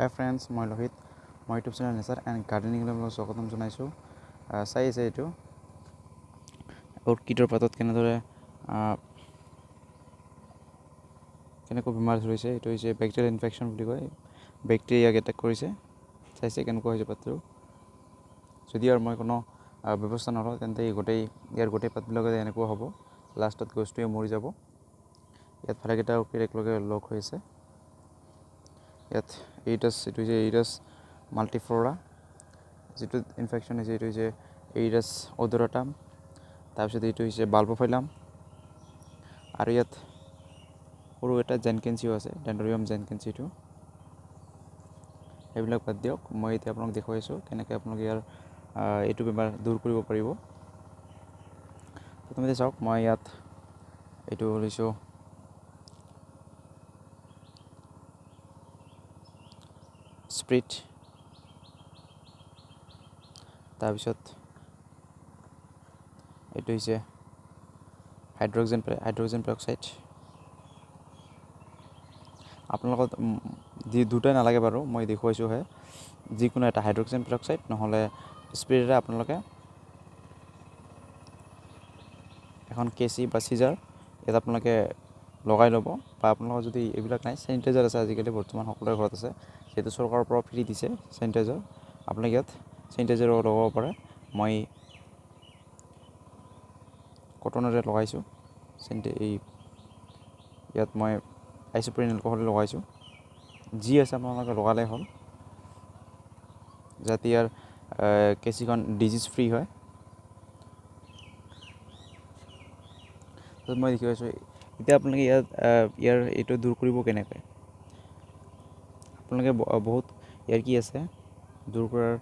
হাই friends, মই লোহিত। মই YouTube channel nature and গাৰ্ডেনিংলৈ মই স্বাগতম জনাইছোঁ। চাই আছে এইটো অৰ্কিডৰ পাতত কেনেকৈ বেমাৰ ধৰিছে। এইটো হৈছে বেক্টেৰিয়েল ইনফেকশ্যন বুলি কয়। বেক্টেৰিয়াক এটেক কৰিছে। চাইছে কেনেকুৱা হৈছে পাতটো। যদি আৰু মই কোনো ব্যৱস্থা নলওঁ তেন্তে ইয়াৰ গোটেই পাতবিলাকতে এনেকুৱা হ'ব। লাষ্টত গছটোৱে মৰি যাব। ইয়াত ভালেকেইটা অৰ্কিড একেলগে লগ হৈ আছে। ইয়াত এইটো হৈছে এইৰাছ মাল্টিফ্লৰা। যিটো ইনফেকশ্যন হৈছে এইটো হৈছে এইৰাছ অডোৰাটাম। তাৰপিছত এইটো হৈছে বাল্বোফাইলাম। আৰু ইয়াত সৰু এটা জেনকেঞ্চিও আছে, ডেণ্ড্ৰবিয়াম জেনকেঞ্চিটো। সেইবিলাক বাদ দিয়ক, মই এতিয়া আপোনাক দেখুৱাইছোঁ কেনেকৈ আপোনালোকে ইয়াৰ এইটো বেমাৰ দূৰ কৰিব পাৰিব। প্ৰথমতে চাওক, মই ইয়াত এইটো লৈছোঁ স্প্ৰিট। তাৰপিছত এইটো হৈছে হাইড্ৰজেন পেৰক্সাইড। আপোনালোকক দুটাই নালাগে বাৰু, মই দেখুৱাইছোঁহে। যিকোনো এটা হাইড্ৰজেন পেৰক্সাইড নহ'লে স্প্ৰেৰে আপোনালোকে এখন কেঁচি বা চিজাৰ ইয়াত আপোনালোকে লগাই ল'ব। বা আপোনালোকৰ যদি এইবিলাক নাই, চেনিটাইজাৰ আছে আজিকালি বৰ্তমান সকলোৰে ঘৰত আছে। যিহেতু চৰকাৰৰ পৰা ফ্ৰী দিছে চেনিটাইজাৰ, আপোনালোকে ইয়াত চেনিটাইজাৰো লগাব পাৰে। মই কটনেৰে লগাইছোঁ। ইয়াত মই আইচোপ্ৰিন এলকহল লগাইছোঁ। যি আছে আপোনালোকে লগালেই হ'ল, যাতে ইয়াৰ কেঁচিখন ডিজিজ ফ্ৰী হয়। তাৰপিছত মই দেখুৱাইছোঁ। এতিয়া আপোনালোকে ইয়াৰ এইটো দূৰ কৰিব কেনেকৈ। আপোনালোকে বহুত ইয়াৰ কি আছে দূৰ কৰাৰ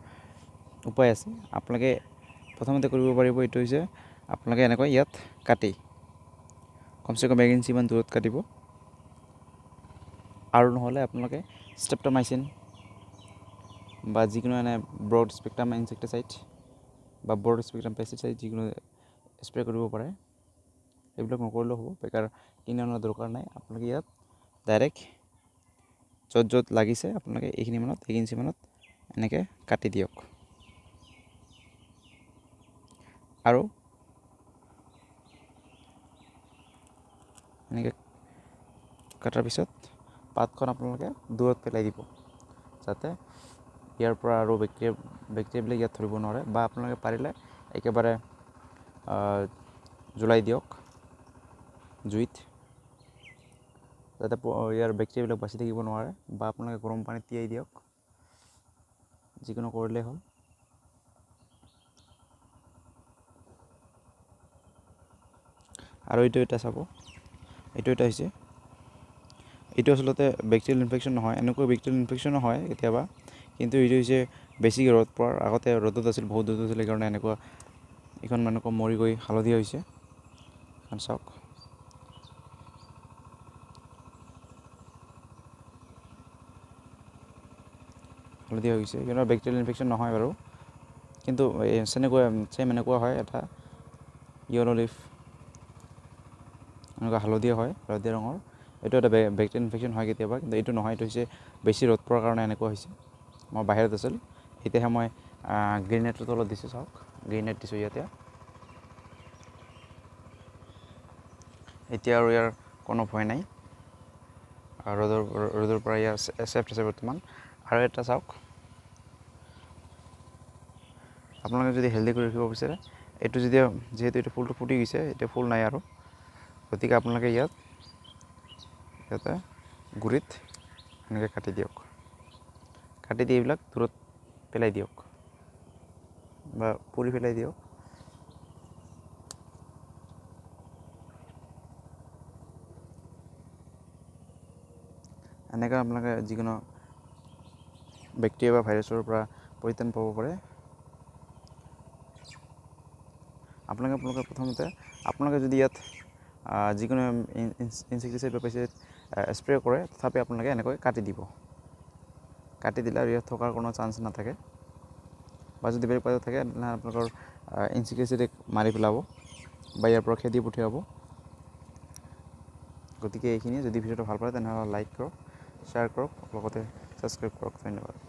উপায় আছে। আপোনালোকে প্ৰথমতে কৰিব পাৰিব, এইটো হৈছে আপোনালোকে এনেকৈ ইয়াত কাটি কমচে কম 1 ইঞ্চিমান দূৰত কাটিব। আৰু নহ'লে আপোনালোকে ষ্ট্ৰেপ্ট'মাইচিন বা যিকোনো এনে ব্ৰড স্পেক্ট্ৰাম ইনছেক্টিচাইড বা ব্ৰড স্পেক্ট্ৰাম পেষ্টিচাইড যিকোনো স্প্ৰে কৰিব পাৰে। এইবিলাক নকৰিলেও হ'ব, বেকাৰ কিনি অনাৰ দৰকাৰ নাই। আপোনালোকে ইয়াত ডাইৰেক্ট য'ত লাগিছে আপোনালোকে এইখিনিমানত 1 ইঞ্চিমানত এনেকৈ কাটি দিয়ক। আৰু এনেকৈ কটাৰ পিছত পাতখন আপোনালোকে দূৰত পেলাই দিব, যাতে ইয়াৰ পৰা আৰু বেক্টেৰিয়াবিলাক ইয়াত ধৰিব নোৱাৰে। বা আপোনালোকে পাৰিলে একেবাৰে জ্বলাই দিয়ক জুইত, যাতে ইয়াৰ বেক্টেৰিয়াবিলাক বাচি থাকিব নোৱাৰে। বা আপোনালোকে গৰম পানীত তিয়াই দিয়ক, যিকোনো কৰিলেই হ'ল। আৰু এইটো এটা চাব, এইটো এটা হৈছে, এইটো আচলতে বেক্টেৰিয়েল ইনফেকশ্যন নহয়। এনেকুৱা বেক্টেৰিয়েল ইনফেকশ্যনো হয় কেতিয়াবা, কিন্তু এইটো হৈছে বেছিকৈ ৰ'দ পোৱাৰ আগতে ৰ'দত আছিল, বহুত ৰ'দত আছিল, সেইকাৰণে এইখন এনেকুৱা মৰি গৈ হালধীয়া হৈছে। এখন চাওক, হালধীয়া হৈছে। কিন্তু বেক্টেৰিয়েল ইনফেকশ্যন নহয় বাৰু, কিন্তু এনেকুৱা হয় এটা য়েলো লিফ, এনেকুৱা হালধীয়া হয়, হালধীয়া ৰঙৰ। এইটো এটা বেক্টেৰিয়েল ইনফেকশ্যন হয় কেতিয়াবা, কিন্তু এইটো নহয়। এইটো হৈছে বেছি ৰ'দ পোৱাৰ কাৰণে এনেকুৱা হৈছে। মই বাহিৰত আছিল, এতিয়াহে মই গ্ৰীণ নেটৰ তলত দিছোঁ। চাওক, গ্ৰীণ নেট দিছোঁ ইয়াতে। এতিয়া আৰু ইয়াৰ কোনো ভয় নাই, ৰ'দৰ পৰা ইয়াৰ ছেফ আছে বৰ্তমান। আৰু এটা চাওক, আপোনালোকে যদি হেল্ডি কৰি ৰাখিব বিচাৰে, এইটো যিহেতু এইটো ফুলটো ফুটি গৈছে, এতিয়া ফুল নাই আৰু, গতিকে আপোনালোকে ইয়াতে গুৰিত এনেকৈ কাটি দিয়ক। কাটি দি এইবিলাক দূৰত পেলাই দিয়ক বা পুৰি পেলাই দিয়ক। এনেকৈ আপোনালোকে যিকোনো বেক্টেৰিয়া বা ভাইৰাছৰ পৰা পৰিত্ৰাণ পাব পাৰে। আপোনালোকে যদি ইয়াত যিকোনো ইনছেক্টিচাইড বা পেষ্টিচাইড স্প্ৰে কৰে, তথাপি আপোনালোকে এনেকৈ কাটি দিব। কাটি দিলে আৰু ইয়াত থকাৰ কোনো চান্স নাথাকে। বা যদি বেলেগ পাতত থাকে, তেনেহ'লে আপোনালোকৰ ইনছেক্টিচাইডে মাৰি পেলাব বা ইয়াৰ পৰা খেদি পঠিয়াব। গতিকে এইখিনিয়ে। যদি ভিডিঅ'টো ভাল পায় তেনেহ'লে লাইক কৰক, শ্বেয়াৰ কৰক, লগতে ছাবস্ক্ৰাইব কৰক। ধন্যবাদ।